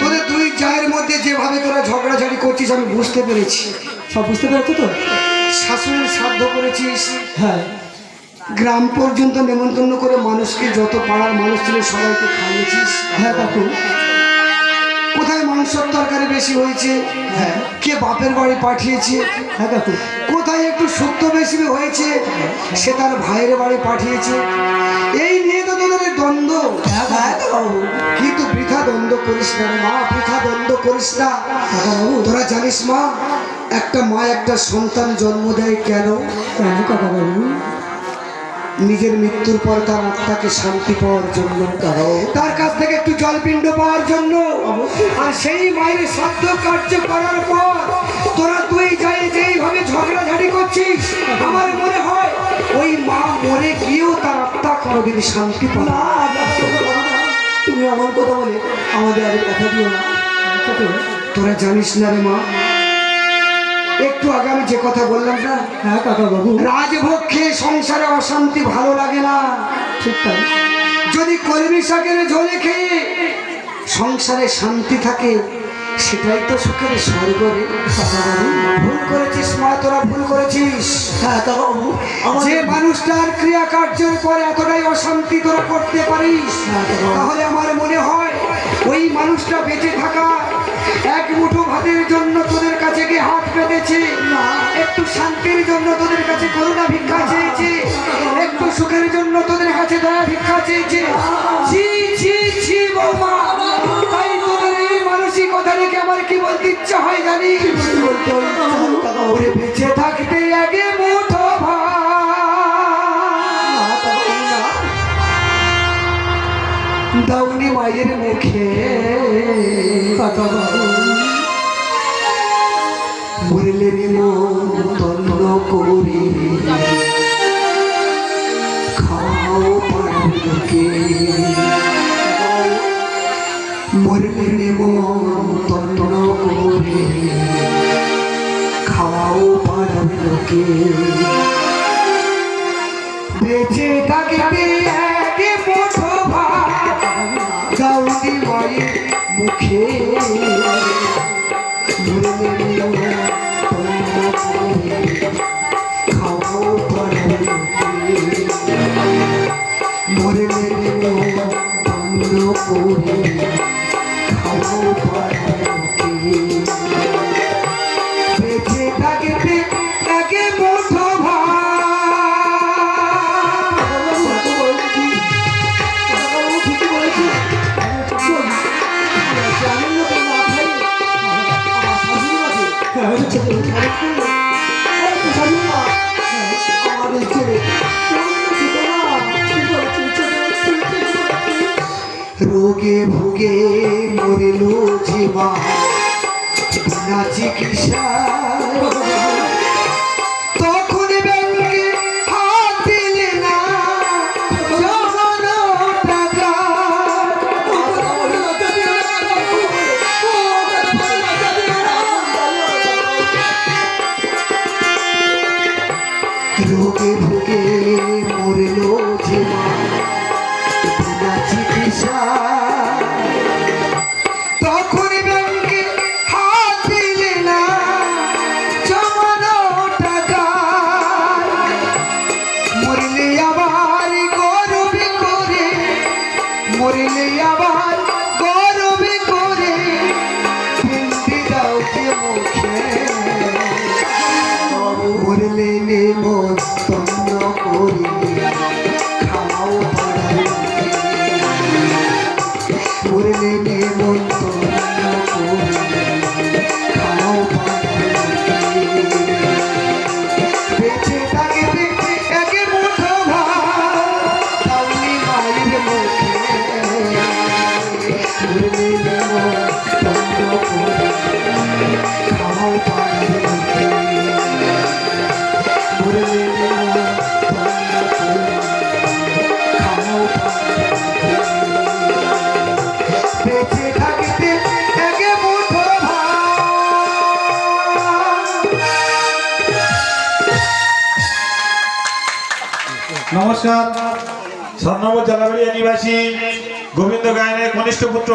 তোদের দুই জায়ের মধ্যে যেভাবে তোরা ঝগড়াঝাড়ি করছিস আমি বুঝতে পেরেছি। সব বুঝতে পেরেছো তো? শাশুড়ির শ্রাদ্ধ করেছিস, হ্যাঁ। গ্রাম পর্যন্ত নেমন্তন্ন করে মানুষকে, যত পাড়ার মানুষ ছিল সবাইকে খাইয়েছিস। হ্যাঁ কাকু। কোথায় মাংসের তরকারি বেশি হয়েছে, হ্যাঁ। কে বাপের বাড়ি পাঠিয়েছে। হ্যাঁ কাকু। কোথায় একটু শুক্তো বেশি হয়েছে সে তার ভাইয়ের বাড়ি পাঠিয়েছে। এই নিয়ে তো তোদের দ্বন্দ্ব। কিন্তু বৃথা দ্বন্দ্ব করিস না মা, বৃথা দ্বন্দ্ব করিস না। তোরা জানিস মা, একটা মা একটা সন্তান জন্ম দেয় কেন? নিজের মৃত্যুর পর তার আত্মাকে শান্তি পাওয়ার জন্য, তার কাছ থেকে একটু জলপিণ্ড পাওয়ার জন্য। আর সেই মায়ের শ্রাদ্ধ কার্য করার পর তোরা তুই যাই যেইভাবে ঝগড়াঝাড়ি করছিস, আমার মনে হয় ওই মা মরে গিয়েও তার আত্মা কোনোদিন শান্তি পায় না। তুমি আমার কথা বলে আমাদের আর কথা দিও না। তোরা জানিস না রে মা, একটু আগে আমি যে কথা বললাম না, হ্যাঁ কাকা বাবু, রাজভোগ খেয়ে সংসারে অশান্তি ভালো লাগে না। ঠিক তাই। যদি কলমি শাকের ঝোলে খেয়ে সংসারে শান্তি থাকে, সেটাই তো সুখের স্বর্গ রে। ভুল করেছিস মা, তোরা ভুল করেছিস। হ্যাঁ কাকা বাবু, যে মানুষটার ক্রিয়া কার্যের পরে এতটাই অশান্তি তোরা করতে পারিস, তাহলে আমার মনে হয় ওই মানুষটা বেঁচে থাকা এক মুঠো ভাতের জন্য তোদের কাছে গিয়ে হাত পেতেছে, একটু শান্তির জন্য তোদের কাছে করুণা ভিক্ষা চেয়েছে, একটু সুখের জন্য তোদের কাছে দয়া ভিক্ষা চেয়েছে। ছি ছি ছি বৌমা, তাই তোদের এই মানসিকতা দেখে আমার কি বলতে ইচ্ছা হয় জানিস? ওরে বেঁচে থাকতে আগে মুঠো ভাত দাউনি মায়ের মুখে, মরলে নিমন্তন্ন করি খাও পাড়াকে, মরলে নিমন্তন্ন করি খাও পাড়াকে, বেঁচে থাকতে আগে মুঠো ভাত দাউনি মায়ের মুখে, খাও মরলে অন্য করে খাও বেঁচে থাকতে আগে মুঠো রোগে ভুগে মরিল জীবা বিনা চিকিৎসা, তখন ব্যাংকে হাত দিলে না জমানো টাকা। রোগে ভুগে মরিল জীবা বিনা চিকিৎসা, তখন ব্যাংকে হাত দিলে না জমানো টাকা। মরলে আবার গরবে করে, মরলে আবার গরবে করে ফেলতে দাও যে মুখে, মরলে নেমন্তন্ন করি খাও মরলে নেমন্তন্ন করি খাও বেঁচে থাকতে একে মুঠো ভাত দাউনি মায়ের মুখে, মরলে নেমন্তন্ন করি খাও মরলে নেমন্তন্ন করি খাও বেঁচে থাকতে একে মুঠো নমস্কার, স্বর্ণবর জলাবাড়িয়া নিবাসী গোবিন্দ গায়নের কনিষ্ঠ পুত্র